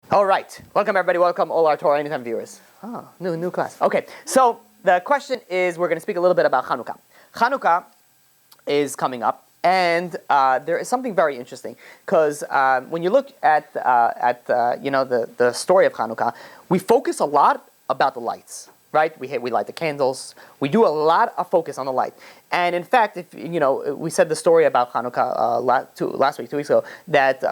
All right, welcome everybody. Welcome all our Torah Anytime viewers. Oh, new class. Okay, so the question is, we're going to speak a little bit about Chanukah. Chanukah is coming up, and there is something very interesting because when you look at the story of Chanukah, we focus a lot about the lights. Right, we light the candles. We do a lot of focus on the light, and in fact, if we said the story about Hanukkah last week, 2 weeks ago, that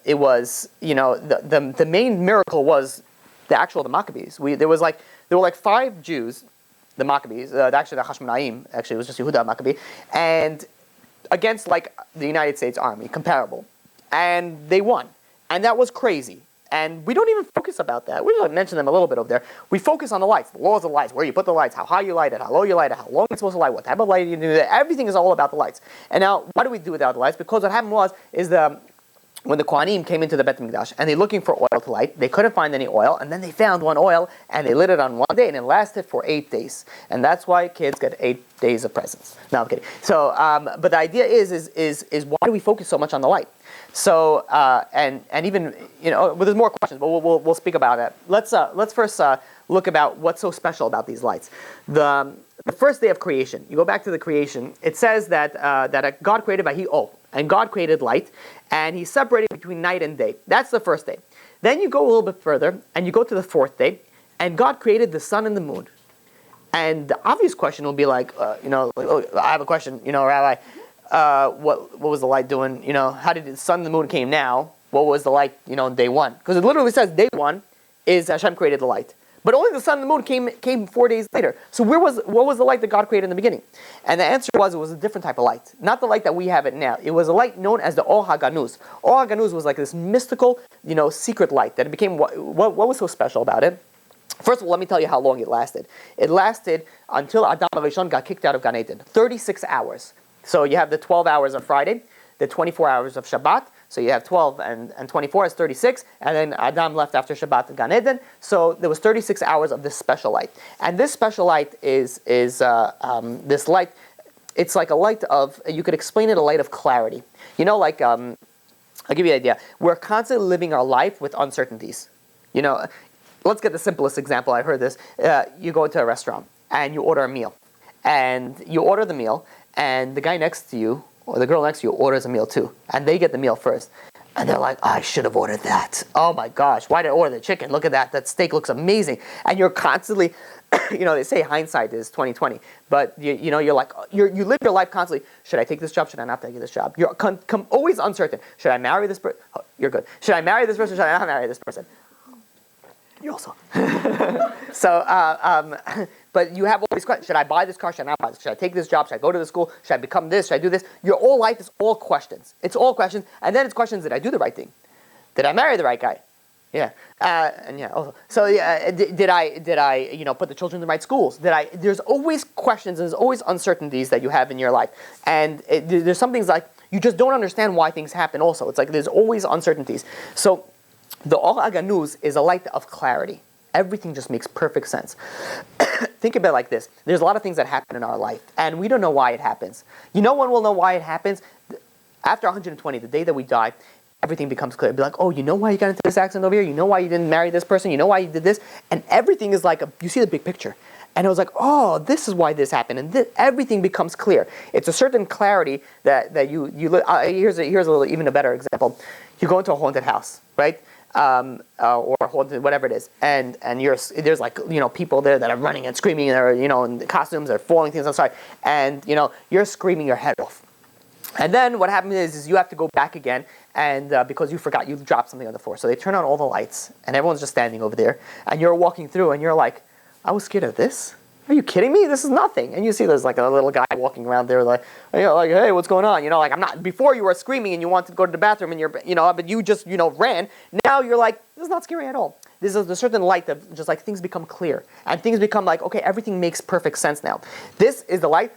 it was the main miracle was the Maccabees. There were like 5 Jews, the Maccabees, actually the Hashmonaim, actually it was just Yehuda Maccabee, and against like the United States Army, comparable, and they won, and that was crazy. And we don't even focus about that. We just mention them a little bit over there. We focus on the lights, the laws of lights, where you put the lights, how high you light it, how low you light it, how long it's supposed to light, what type of light you do. Everything is all about the lights. And now, why do we do without the lights? Because what happened is when the Kohanim came into the Bet HaMikdash and they're looking for oil to light, they couldn't find any oil, and then they found one oil and they lit it on one day and it lasted for 8 days. And that's why kids get 8 days of presents. No, I'm kidding. So, but the idea is why do we focus so much on the light? So and even well, there's more questions, but we'll speak about that. Let's first look about what's so special about these lights. The first day of creation. You go back to the creation. It says that God created by and God created light, and He separated between night and day. That's the first day. Then you go a little bit further, and you go to the 4th day, and God created the sun and the moon. And the obvious question will be like, I have a question, Rabbi. What was the light doing? How did the sun and the moon came now? What was the light, day 1? Because it literally says day 1 is Hashem created the light. But only the sun and the moon came 4 days later. So what was the light that God created in the beginning? And the answer was, it was a different type of light. Not the light that we have it now. It was a light known as the Or HaGanuz. Or HaGanuz was like this mystical, secret light that it became. What was so special about it? First of all, let me tell you how long it lasted. It lasted until Adam HaRishon got kicked out of Gan Eden. 36 hours. So you have the 12 hours of Friday, the 24 hours of Shabbat. So you have 12 and 24 is 36. And then Adam left after Shabbat in Gan Eden. So there was 36 hours of this special light. And this special light is this light. It's like a light of, you could explain it, a light of clarity. I'll give you an idea. We're constantly living our life with uncertainties. Let's get the simplest example. I heard this. You go into a restaurant and you order a meal. And you order the meal, and the guy next to you, or the girl next to you, orders a meal too. And they get the meal first. And they're like, I should have ordered that. Oh my gosh, why did I order the chicken? Look at that. That steak looks amazing. And you're constantly, they say hindsight is 20/20. But you're like, you live your life constantly. Should I take this job? Should I not take this job? You're always uncertain. Should I marry this person? Oh, you're good. Should I marry this person? Should I not marry this person? You also. But you have all these questions. Should I buy this car? Should I not buy this? Should I take this job? Should I go to the school? Should I become this? Should I do this? Your whole life is all questions. It's all questions. And then it's questions, did I do the right thing? Did I marry the right guy? Yeah. Also. So did I put the children in the right schools? There's always questions and there's always uncertainties that you have in your life. And there's some things like, you just don't understand why things happen also. It's like there's always uncertainties. So the Or HaGanuz is a light of clarity. Everything just makes perfect sense. Think about it like this. There's a lot of things that happen in our life, and we don't know why it happens. When we'll know why it happens? After 120, the day that we die, everything becomes clear. It'll be like, oh, you know why you got into this accident over here? You know why you didn't marry this person? You know why you did this? And everything is like, you see the big picture. And it was like, oh, this is why this happened. And everything becomes clear. It's a certain clarity that you here's even a better example. You go into a haunted house, right? Or haunted, whatever it is, and there's like people there that are running and screaming, and they're in costumes, they're falling things outside, and you're screaming your head off. And then what happens is you have to go back again, and because you forgot, you dropped something on the floor, so they turn on all the lights, and everyone's just standing over there, and you're walking through, and you're like, I was scared of this. Are you kidding me? This is nothing. And you see there's like a little guy walking around there like hey, what's going on? I'm not, before you were screaming and you wanted to go to the bathroom and but you just, ran. Now you're like, this is not scary at all. This is a certain light that just like things become clear and things become like, okay, everything makes perfect sense now. This is the light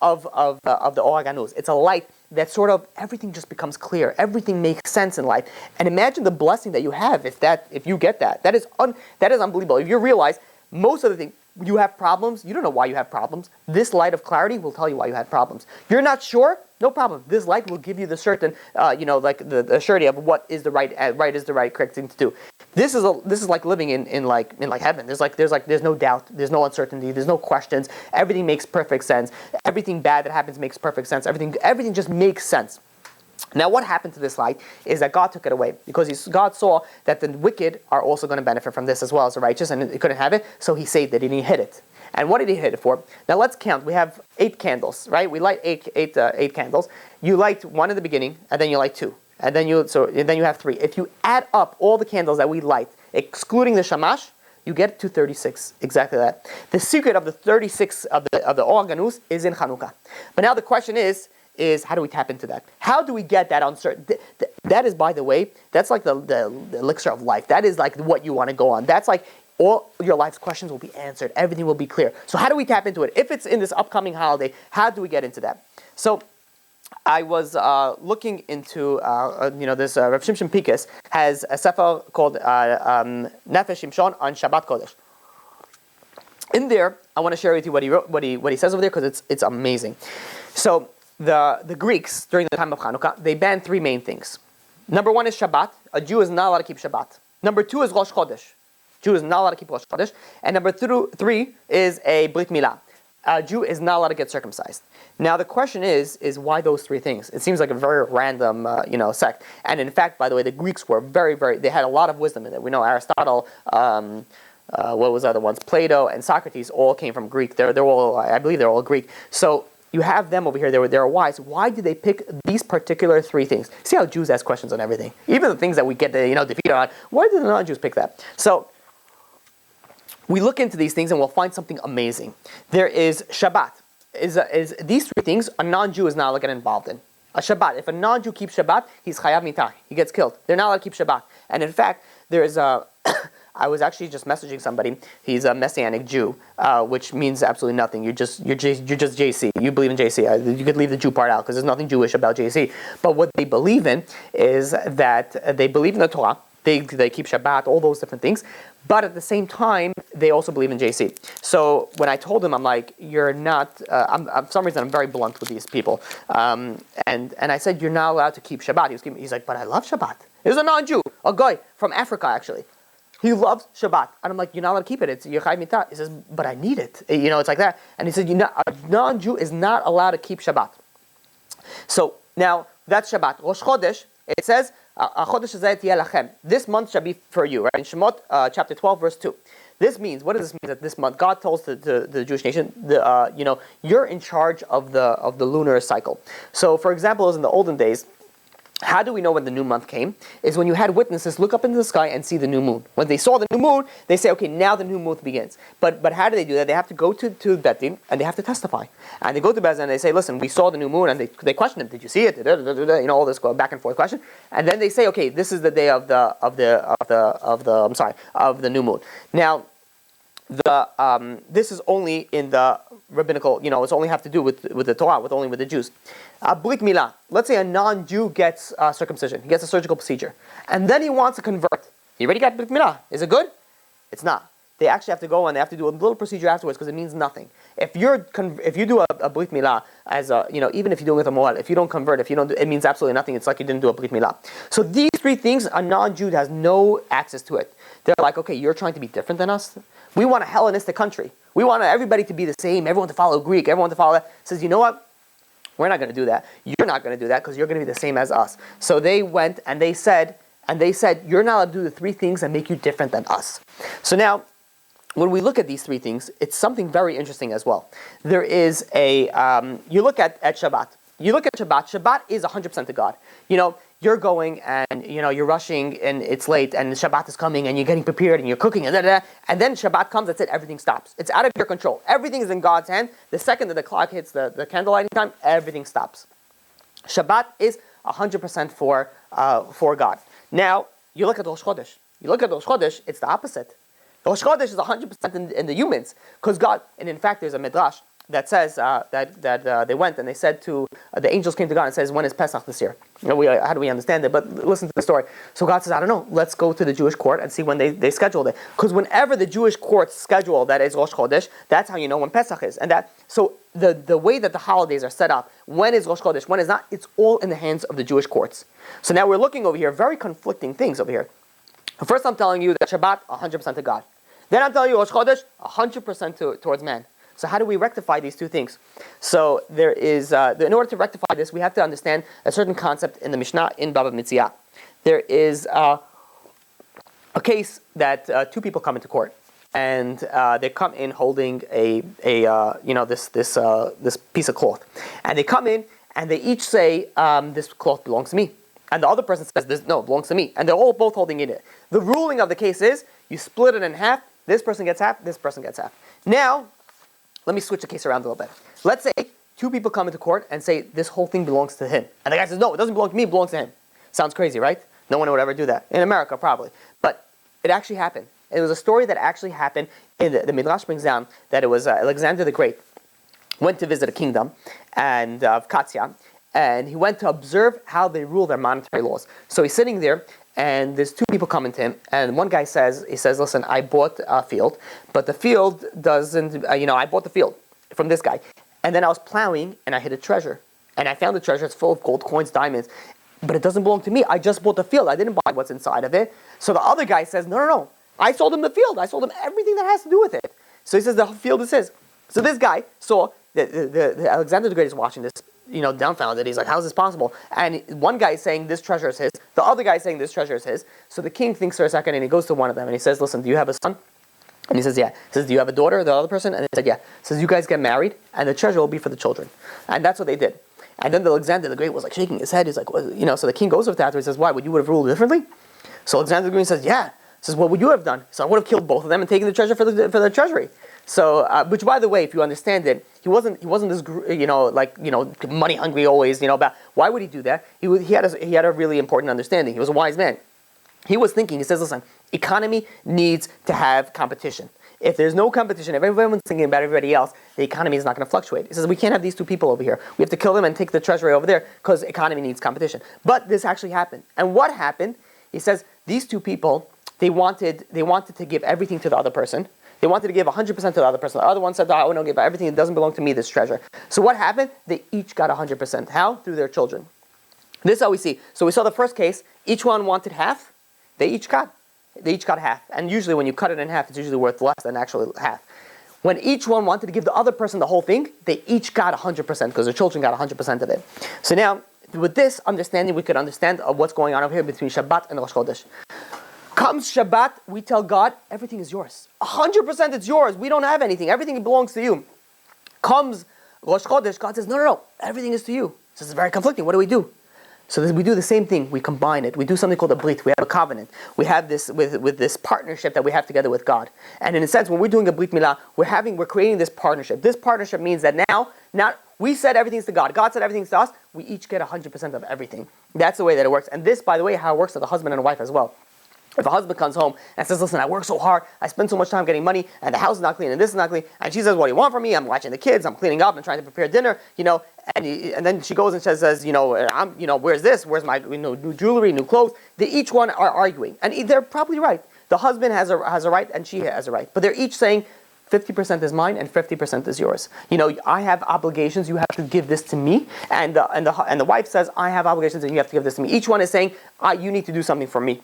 of the Or HaGanuz. It's a light that sort of everything just becomes clear. Everything makes sense in life. And imagine the blessing that you have if you get that. That is unbelievable. If you realize most of the things, you have problems, you don't know why you have problems. This light of clarity will tell you why you have problems. You're not sure, No problem. This light will give you the certain, like the surety of what is the right is the right correct thing to do. This is like living in like heaven. There's no doubt. There's no uncertainty. There's no questions. Everything makes perfect sense. Everything bad that happens makes perfect sense. Everything just makes sense. Now, what happened to this light is that God took it away because God saw that the wicked are also going to benefit from this as well as the righteous, and he couldn't have it, so he saved it and he hid it. And what did he hid it for? Now let's count. We have 8 candles, right? We light eight candles. You light one in the beginning, and then you light 2, and then you have 3. If you add up all the candles that we light, excluding the shamash, you get to 36. Exactly that. The secret of the 36 of the Or Ganus is in Chanukah. But now the question is how do we tap into that? How do we get that uncertain? That is, by the way, that's like the elixir of life. That is like what you want to go on. That's like all your life's questions will be answered. Everything will be clear. So how do we tap into it? If it's in this upcoming holiday, how do we get into that? So I was looking into, this Rav Shimshon Pikus has a sefer called Nefesh Shimshon on Shabbat Kodesh. In there, I want to share with you what he wrote, what he says over there, because it's amazing. So the Greeks, during the time of Chanukah, they banned 3 main things. Number 1 is Shabbat. A Jew is not allowed to keep Shabbat. Number 2 is Rosh Chodesh. Jew is not allowed to keep Rosh Chodesh. And number 3 is a Brit Milah. A Jew is not allowed to get circumcised. Now the question is why those 3 things? It seems like a very random, sect. And in fact, by the way, the Greeks were very, very, they had a lot of wisdom in it. We know Aristotle, what was the other ones? Plato and Socrates all came from Greek. They're all, I believe they're all Greek. So you have them over here, they're wise. Why did they pick these particular 3 things? See how Jews ask questions on everything. Even the things that we get defeated on. Why did the non-Jews pick that? So we look into these things and we'll find something amazing. There is Shabbat. Is these 3 things a non-Jew is not allowed to get involved in. A Shabbat. If a non-Jew keeps Shabbat, he's chayav mitah. He gets killed. They're not allowed to keep Shabbat. And in fact, there is a I was actually just messaging somebody. He's a Messianic Jew, which means absolutely nothing. You're just JC. You believe in JC. You could leave the Jew part out because there's nothing Jewish about JC. But what they believe in is that they believe in the Torah. They keep Shabbat, all those different things. But at the same time, they also believe in JC. So when I told him, I'm like, you're not, for some reason I'm very blunt with these people. And I said, you're not allowed to keep Shabbat. He's like, but I love Shabbat. He's a non-Jew, a guy from Africa actually. He loves Shabbat. And I'm like, you're not allowed to keep it. It's Yechai Mitah. He says, but I need it. It's like that. And he said, a non-Jew is not allowed to keep Shabbat. So now, that's Shabbat. Rosh Chodesh, it says, this month shall be for you, right? In Shemot chapter 12, verse 2. This means, what does this mean that this month? God tells the Jewish nation, you're in charge of the lunar cycle. So, for example, as in the olden days, how do we know when the new month came? Is when you had witnesses look up into the sky and see the new moon. When they saw the new moon, they say, okay, now the new month begins. But how do they do that? They have to go to Bet Din and they have to testify. And they go to Bet Din and they say, listen, we saw the new moon, and they question them. Did you see it? All this back and forth question. And then they say, okay, this is the day of the new moon. Now, this is only in the rabbinical, it's only have to do with the Torah, with the Jews. Brit Milah. Let's say a non-Jew gets circumcision. He gets a surgical procedure. And then he wants to convert. He already got Brit Milah. Is it good? It's not. They actually have to go and they have to do a little procedure afterwards because it means nothing. If you do a Brit Milah as even if you do it with a moel, if you don't convert, it means absolutely nothing. It's like you didn't do a Brit Milah. So these 3 things, a non-Jew has no access to it. They're like, okay, you're trying to be different than us? We want a Hellenistic country. We want everybody to be the same, everyone to follow Greek, everyone to follow that. Says, you know what? We're not going to do that. You're not going to do that because you're going to be the same as us. So they went and they said, you're not allowed to do the 3 things that make you different than us. So now, when we look at these 3 things, it's something very interesting as well. There is you look at Shabbat. You look at Shabbat. Shabbat is 100% to God. You're going and you're rushing and it's late and Shabbat is coming and you're getting prepared and you're cooking and and then Shabbat comes, that's it, everything stops. It's out of your control. Everything is in God's hand. The second that the clock hits the candle lighting time, everything stops. Shabbat is 100% for God. Now, you look at Rosh Chodesh. It's the opposite. Rosh Chodesh is 100% in the humans. Because God, and in fact there's a midrash that says that they went and they said to the angels came to God and says, when is Pesach this year? How do we understand it? But listen to the story. So God says, I don't know. Let's go to the Jewish court and see when they scheduled it. Because whenever the Jewish courts schedule that is Rosh Chodesh, that's how you know when Pesach is. And so the way that the holidays are set up, when is Rosh Chodesh, when is not, it's all in the hands of the Jewish courts. So now we're looking over here, very conflicting things over here. First I'm telling you that Shabbat, 100% to God. Then I'm telling you Rosh Chodesh, 100% towards man. So how do we rectify these two things? So there is, in order to rectify this, we have to understand a certain concept in the Mishnah in Baba Metzia. There is a case that two people come into court, and they come in holding this piece of cloth, and they come in and they each say this cloth belongs to me, and the other person says this it belongs to me, and they're all both holding it. The ruling of the case is you split it in half. This person gets half. This person gets half. Now, let me switch the case around a little bit. Let's say two people come into court and say this whole thing belongs to him. And the guy says, no, it doesn't belong to me, it belongs to him. Sounds crazy, right? No one would ever do that. In America, probably. But it actually happened. It was a story that actually happened. In the Midrash brings down that it was Alexander the Great went to visit a kingdom and of Katya, and he went to observe how they rule their monetary laws. So he's sitting there, and there's two people coming to him, and one guy says, listen, I bought a field, but the field doesn't, I bought the field from this guy. And then I was plowing, and I hit a treasure. And I found the treasure, it's full of gold coins, diamonds, but it doesn't belong to me. I just bought the field. I didn't buy what's inside of it. So the other guy says, no. I sold him the field. I sold him everything that has to do with it. So he says, the field is his. So this guy saw, the Alexander the Great is watching this, dumbfounded. He's like, how is this possible? And one guy is saying this treasure is his. The other guy is saying this treasure is his. So the king thinks for a second, and he goes to one of them, and he says, listen, do you have a son? And he says, yeah. He says, do you have a daughter, the other person? And they said, yeah. He says, you guys get married, and the treasure will be for the children. And that's what they did. And then Alexander the Great was like shaking his head. He's like, well, so the king goes with that. He says, why? Would you have ruled differently? So Alexander the Great says, yeah. He says, what would you have done? So I would have killed both of them and taken the treasure for the treasury. So, which by the way, if you understand it, he wasn't this money hungry always. About why would he do that? He had a really important understanding. He was a wise man. He was thinking. He says, listen, economy needs to have competition. If there's no competition, if everyone's thinking about everybody else, the economy is not going to fluctuate. He says, we can't have these two people over here. We have to kill them and take the treasury over there because economy needs competition. But this actually happened. And what happened? He says, these two people, they wanted to give everything to the other person. They wanted to give 100% to the other person. The other one said, I want to give everything. It doesn't belong to me, this treasure. So what happened? They each got 100%. How? Through their children. This is how we see. So we saw the first case. Each one wanted half. They each got half. And usually when you cut it in half, it's usually worth less than actually half. When each one wanted to give the other person the whole thing, they each got 100% because their children got 100% of it. So now, with this understanding, we could understand what's going on over here between Shabbat and Rosh Chodesh. Comes Shabbat, we tell God, everything is yours. 100% it's yours. We don't have anything. Everything belongs to you. Comes Rosh Chodesh, God says, no. Everything is to you. So it's very conflicting. What do we do? So we do the same thing. We combine it. We do something called a brit. We have a covenant. We have this with this partnership that we have together with God. And in a sense, when we're doing a brit milah, we're creating this partnership. This partnership means that now we said everything's to God. God said everything's to us. We each get 100% of everything. That's the way that it works. And this, by the way, how it works with a husband and a wife as well. If a husband comes home and says, listen, I work so hard, I spend so much time getting money, and the house is not clean, and this is not clean, and she says, what do you want from me? I'm watching the kids, I'm cleaning up, I'm trying to prepare dinner, and then she goes and says, where's this? Where's my new jewelry, new clothes? They each one are arguing, and they're probably right. The husband has a right, and she has a right, but they're each saying, 50% is mine and 50% is yours. I have obligations, you have to give this to me, and the wife says, I have obligations and you have to give this to me. Each one is saying, you need to do something for me.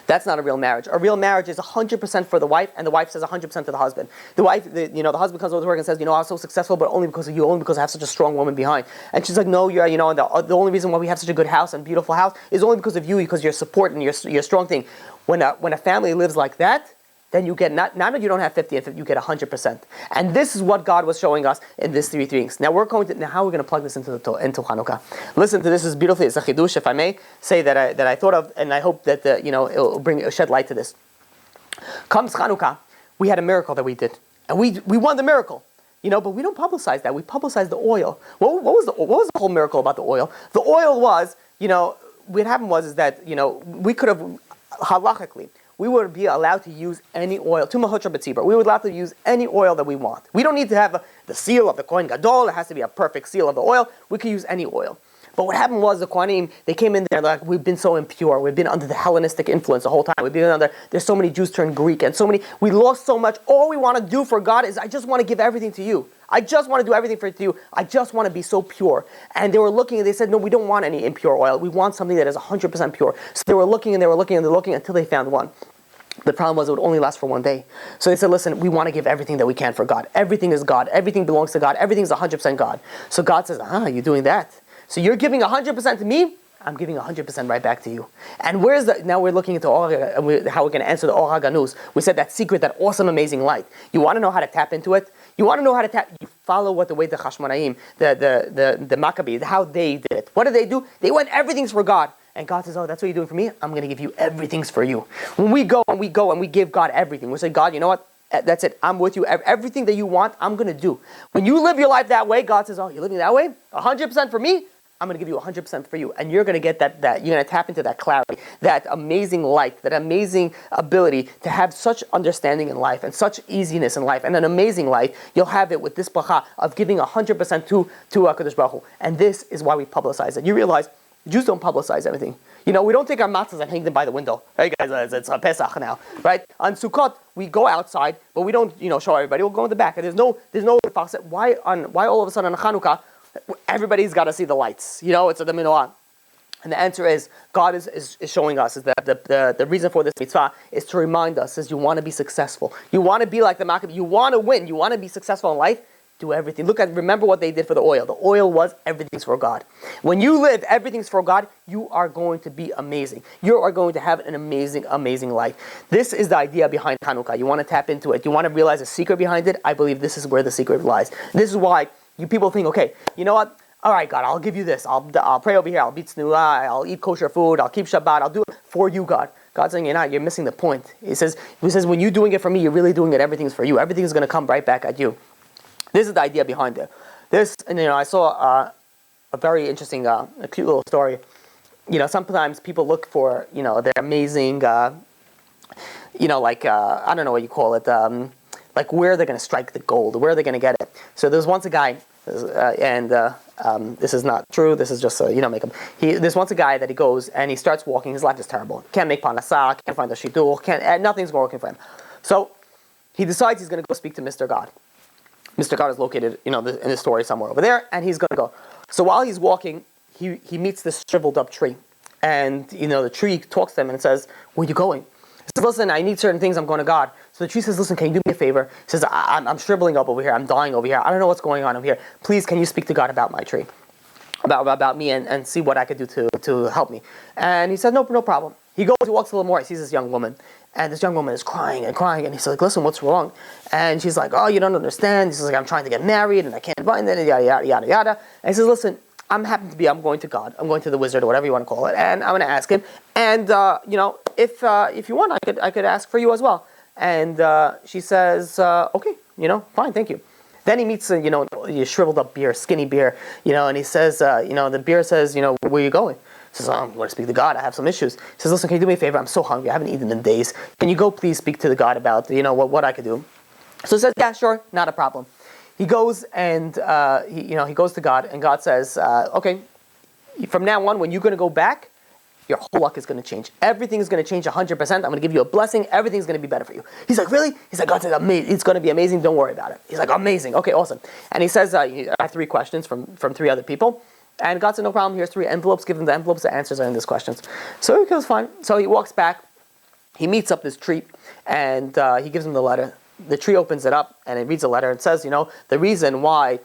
That's not a real marriage. A real marriage is 100% for the wife, and the wife says 100% to the husband. The husband comes over to work and says, I was so successful, but only because of you, only because I have such a strong woman behind. And she's like, no, you're, the only reason why we have such a good house and beautiful house is only because of you, because your support and your strong thing. When a family lives like that, then you get not that you don't have 50 and 50, you get 100%. And this is what God was showing us in these three things. Now how are we going to plug this into Chanukah? Listen to this, is beautiful. It's a chidush, if I may say, that I thought of, and I hope that it'll shed light to this. Comes Chanukah, we had a miracle that we did, and we won the miracle. But we don't publicize that. We publicize the oil. What was the whole miracle about the oil? The oil was, what happened was that we could have halachically. we would be allowed to use any oil. We would allowed to use any oil that we want. We don't need to have the seal of the Kohen Gadol. It has to be a perfect seal of the oil. We could use any oil. But what happened was the Kohanim, they came in there like, we've been so impure. We've been under the Hellenistic influence the whole time. We've been under, there's so many Jews turned Greek and so many, we lost so much. All we want to do for God is, I just want to give everything to you. I just want to do everything for you. I just want to be so pure. And they were looking and they said, no, we don't want any impure oil. We want something that is 100% pure. So they were looking and they were looking and they're looking until they found one. The problem was it would only last for one day. So they said, listen, we want to give everything that we can for God. Everything is God. Everything belongs to God. Everything's 100% God. So God says, you're doing that? So you're giving 100% to me? I'm giving 100% right back to you. And now we're looking into how we're going to answer the Or HaGanuz. We said that secret, that awesome, amazing light. You want to know how to tap into it? You want to know how to tap? You follow the way the Chashmonaim, the Maccabees, how they did it. What did they do? They went, everything's for God. And God says, that's what you're doing for me? I'm going to give you everything's for you. When we go and we give God everything, we say, God, you know what? That's it. I'm with you. Everything that you want, I'm going to do. When you live your life that way, God says, you're living that way? 100% for me? I'm going to give you 100% for you. And you're going to get that you're going to tap into that clarity, that amazing light, that amazing ability to have such understanding in life and such easiness in life and an amazing life. You'll have it with this bracha of giving 100% to HaKadosh Baruch Hu. And this is why we publicize it. You realize Jews don't publicize everything. We don't take our matzahs and hang them by the window. Hey guys, it's a Pesach now, right? On Sukkot, we go outside, but we don't, show everybody. We'll go in the back. And there's no why all of a sudden on Chanukah, everybody's got to see the lights. It's a menorah. And the answer is, God is showing us is that the reason for this mitzvah is to remind us, is you want to be successful. You want to be like the Maccabees. You want to win. You want to be successful in life. Do everything. Remember what they did for the oil. The oil was everything's for God. When you live everything's for God, you are going to be amazing. You are going to have an amazing, amazing life. This is the idea behind Chanukah. You want to tap into it. You want to realize the secret behind it. I believe this is where the secret lies. This is why you people think, okay, you know what? All right, God, I'll give you this. I'll pray over here. I'll be tznuah. I'll eat kosher food. I'll keep Shabbat. I'll do it for you, God. God's saying, you're missing the point. He says, when you're doing it for me, you're really doing it. Everything's for you. Everything's going to come right back at you. This is the idea behind it. I saw a very interesting, a cute little story. Sometimes people look for, their amazing, I don't know what you call it, like where they're going to strike the gold, where they're going to get it. So there's once a guy, and this is not true. This is just make him. There's once a guy that he goes and he starts walking. His life is terrible. Can't make panasah. Can't find a shidduch. Nothing's working for him. So he decides he's going to go speak to Mr. God. Mr. God is located, in this story somewhere over there, and he's going to go. So while he's walking, he meets this shriveled up tree, and the tree talks to him and says, "Where are you going?" He says, "Listen, I need certain things. I'm going to God." So the tree says, "Listen, can you do me a favor?" He says, I'm shriveling up over here. I'm dying over here. I don't know what's going on over here. Please, can you speak to God about my tree, about me, and see what I could do to help me?" And he said, "No problem." He goes, he walks a little more. He sees this young woman. And this young woman is crying and crying. And he's like, "Listen, what's wrong?" And she's like, "Oh, you don't understand." He's like, "I'm trying to get married and I can't find it, yada, yada, yada, yada." And he says, "Listen, I'm going to God. I'm going to the wizard or whatever you want to call it. And I'm going to ask him. And, if you want, I could ask for you as well." And she says, "Okay, fine, thank you." Then he meets, a shriveled up beer, skinny beer, and he says, the beer says, "Where are you going?" He says, "I'm going to speak to God. I have some issues." He says, "Listen, can you do me a favor? I'm so hungry. I haven't eaten in days. Can you go please speak to the God about, what I could do?" So he says, "Yeah, sure, not a problem." He goes and, he goes to God, and God says, "Okay, from now on, when you're going to go back, your whole luck is going to change. Everything is going to change 100%. I'm going to give you a blessing. Everything's going to be better for you." He's like, "Really?" He's like, "God says, it's going to be amazing. Don't worry about it." He's like, "Amazing. Okay, awesome." And he says, "I have 3 questions from 3 other people." And God said, "No problem. Here's 3 envelopes. Give them the envelopes. The answers are in these questions." So he goes, fine. So he walks back. He meets up this tree, and he gives him the letter. The tree opens it up, and it reads a letter. And says, the reason why,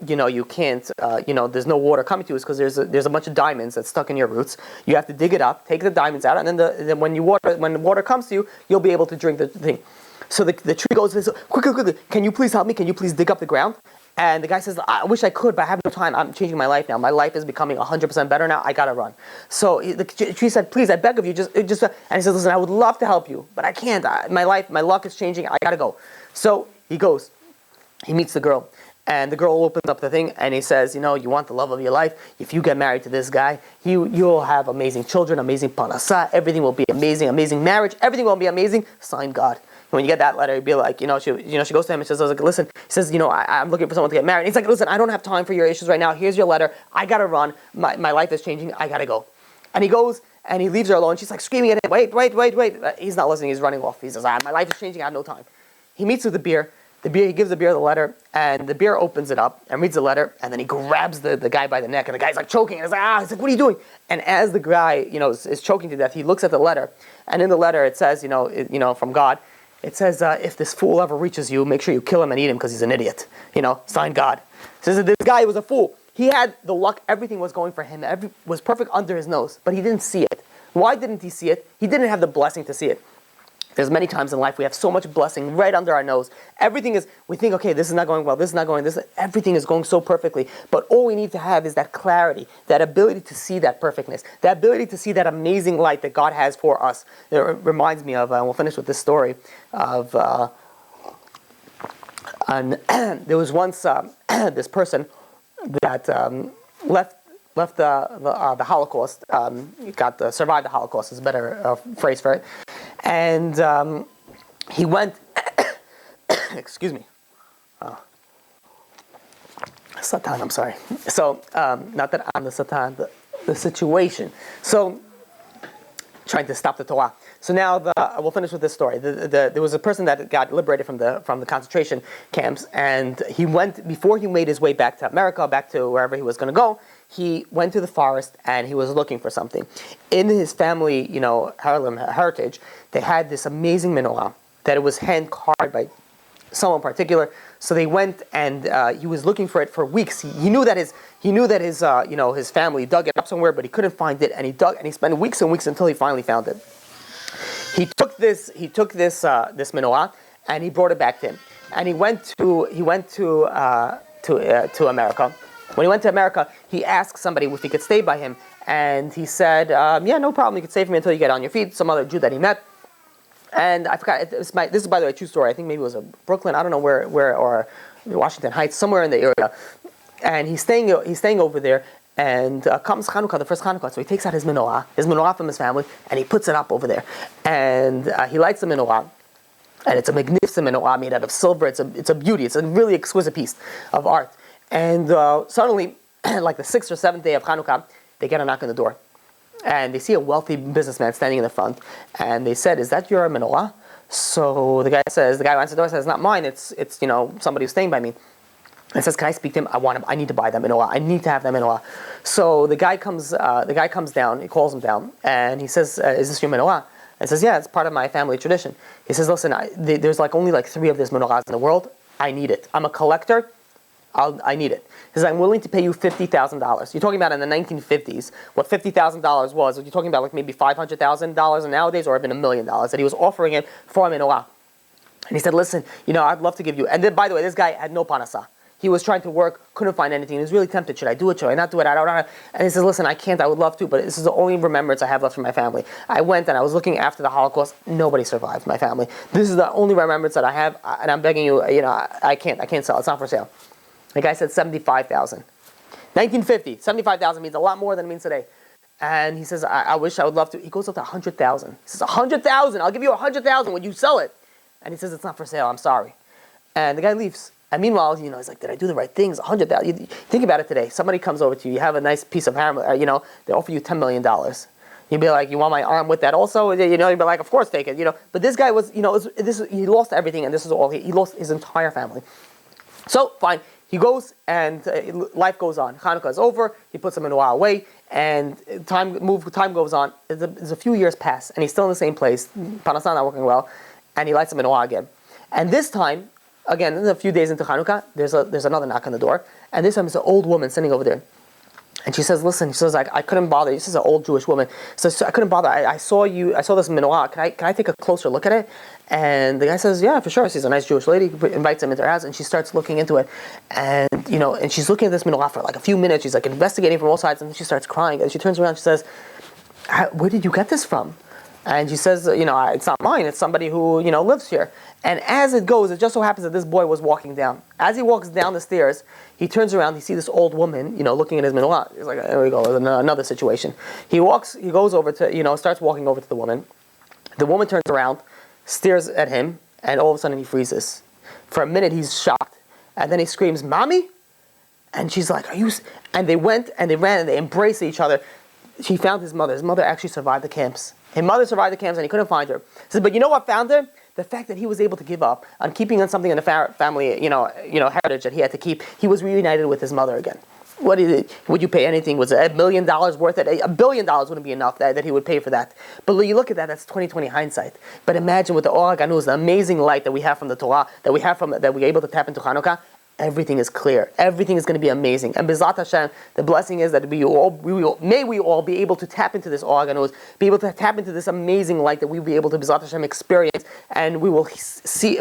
you can't, there's no water coming to you is because there's a bunch of diamonds that's stuck in your roots. You have to dig it up, take the diamonds out, and then when the water comes to you, you'll be able to drink the thing. So the tree goes, quickly, "Can you please help me? Can you please dig up the ground?" And the guy says, "I wish I could, but I have no time. I'm changing my life now. My life is becoming 100% better now. I gotta run." So the tree said, "Please, I beg of you, just." And he says, "Listen, I would love to help you, but I can't. My luck is changing. I gotta go." So he goes. He meets the girl, And the girl opens up the thing, and he says, you want the love of your life. If you get married to this guy, you'll have amazing children, amazing parnasa, everything will be amazing, amazing marriage, everything will be amazing. Sign God. When you get that letter, you'd be like, she goes to him and she says, listen, he says, I'm looking for someone to get married. He's like, listen, I don't have time for your issues right now. Here's your letter. I gotta run. My life is changing. I gotta go. And he goes and he leaves her alone. She's like screaming at him, wait. He's not listening. He's running off. He says, my life is changing. I have no time. He meets with the beer. He gives the beer the letter, and the beer opens it up and reads the letter, and then he grabs the guy by the neck, and the guy's like choking, and he's like, what are you doing? And as the guy, is choking to death, he looks at the letter, and in the letter it says, from God, it says, if this fool ever reaches you, make sure you kill him and eat him because he's an idiot. Sign God. It says that this guy was a fool. He had the luck, everything was going for him, was perfect under his nose, but he didn't see it. Why didn't he see it? He didn't have the blessing to see it. There's many times in life we have so much blessing right under our nose. Everything is, we think, okay, this is not going well, this is not going, everything is going so perfectly. But all we need to have is that clarity, that ability to see that perfectness, that ability to see that amazing light that God has for us. It reminds me of, and we'll finish with this story, of, there was once this person that left the Holocaust, survived the Holocaust is a better phrase for it. And he went, excuse me, Satan, I'm sorry. So, not that I'm the Satan, the situation. So, trying to stop the Torah. So now we'll finish with this story. There was a person that got liberated from the concentration camps, and he went, before he made his way back to America, back to wherever he was going to go, he went to the forest and he was looking for something. In his family, heritage, they had this amazing menorah that it was hand carved by someone in particular. So they went and he was looking for it for weeks. He knew that his family dug it up somewhere, but he couldn't find it. And he dug and he spent weeks and weeks until he finally found it. He took this menorah and he brought it back to him. And he went to America. When he went to America, he asked somebody if he could stay by him, and he said, "Yeah, no problem. You could stay for me until you get on your feet." Some other Jew that he met, and I forgot. This is, by the way, a true story. I think maybe it was Brooklyn. I don't know where, or Washington Heights, somewhere in the area. And he's staying over there. And comes Chanukah, the first Chanukah. So he takes out his menorah from his family, and he puts it up over there. And he lights the menorah. And it's a magnificent menorah made out of silver. It's a beauty. It's a really exquisite piece of art. And suddenly, like the 6th or 7th day of Chanukah, they get a knock on the door. And they see a wealthy businessman standing in the front. And they said, "Is that your menorah?" So the guy who answers the door says, "It's not mine. It's somebody who's staying by me." And says, "Can I speak to him? I want him. I need to buy that menorah. I need to have that menorah." So the guy comes down. He calls him down, and he says, "Is this your menorah?" And says, "Yeah, it's part of my family tradition." He says, "Listen, there's only 3 of these menorahs in the world. I need it. I'm a collector. I need it." He says, "I'm willing to pay you $50,000. You're talking about in the 1950s, what $50,000 was. You're talking about maybe $500,000 nowadays, or even $1 million that he was offering him for a menorah. And he said, "Listen, I'd love to give you." And then, by the way, this guy had no panasa. He was trying to work, couldn't find anything. He was really tempted. Should I do it? Should I not do it? I don't know. And he says, "Listen, I can't. I would love to, but this is the only remembrance I have left from my family. I went and I was looking after the Holocaust. Nobody survived, my family. This is the only remembrance that I have, and I'm begging you, I can't sell. It's not for sale." The guy said $75,000. 1950, $75,000 means a lot more than it means today. And he says, I wish I would love to. He goes up to $100,000. He says, $100,000. I'll give you $100,000 when you sell it. And he says, "It's not for sale. I'm sorry." And the guy leaves. And meanwhile, he's like, "Did I do the right things? $100,000. Think about it today. Somebody comes over to you. You have a nice piece of hammer. They offer you $10 million. You'd be like, "You want my arm with that also?" You'd be like, "Of course, take it." But this guy was, he lost everything, and this is all he lost his entire family. So fine, he goes, and life goes on. Chanukah is over. He puts him in a while away, and time goes on. There's a few years pass, and he's still in the same place. Panasah not working well, and he lights him in a while again. And this time, again, a few days into Chanukah, there's another knock on the door, and this time it's an old woman sitting over there. And she says, "Listen," she says, I couldn't bother. This is an old Jewish woman. So I couldn't bother. I saw this menorah. Can I take a closer look at it? And the guy says, "Yeah, for sure." She's a nice Jewish lady. Invites him into her house, and she starts looking into it. And and she's looking at this menorah for like a few minutes. She's like investigating from all sides, and then she starts crying. And she turns around. She says, "Where did you get this from?" And she says, it's not mine, it's somebody who, lives here. And as it goes, it just so happens that this boy was walking down. As he walks down the stairs, he turns around, he sees this old woman, looking at his menorah. He's like, there we go, another situation. He goes over to, starts walking over to the woman. The woman turns around, stares at him, and all of a sudden he freezes. For a minute, he's shocked. And then he screams, "Mommy?" And she's like, "Are you?" And they went and they ran and they embraced each other. She found his mother. His mother actually survived the camps. His mother survived the camps and he couldn't find her. He said, but you know what found her? The fact that he was able to give up on keeping on something in the family, heritage that he had to keep. He was reunited with his mother again. What is it? Would you pay anything? Was it $1 million worth it? $1 billion wouldn't be enough that he would pay for that. But you look at that, that's 20/20 hindsight. But imagine with the Or HaGanuz, the amazing light that we have from the Torah, that we're able to tap into Chanukah, everything is clear. Everything is going to be amazing. And B'ezrat Hashem, the blessing is that may we all be able to tap into this Or HaGanuz, be able to tap into this amazing light that we'll be able to B'ezrat Hashem experience, and we will see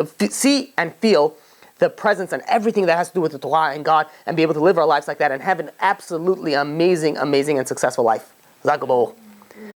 and feel the presence and everything that has to do with the Torah and God, and be able to live our lives like that and have an absolutely amazing and successful life. Zakabol.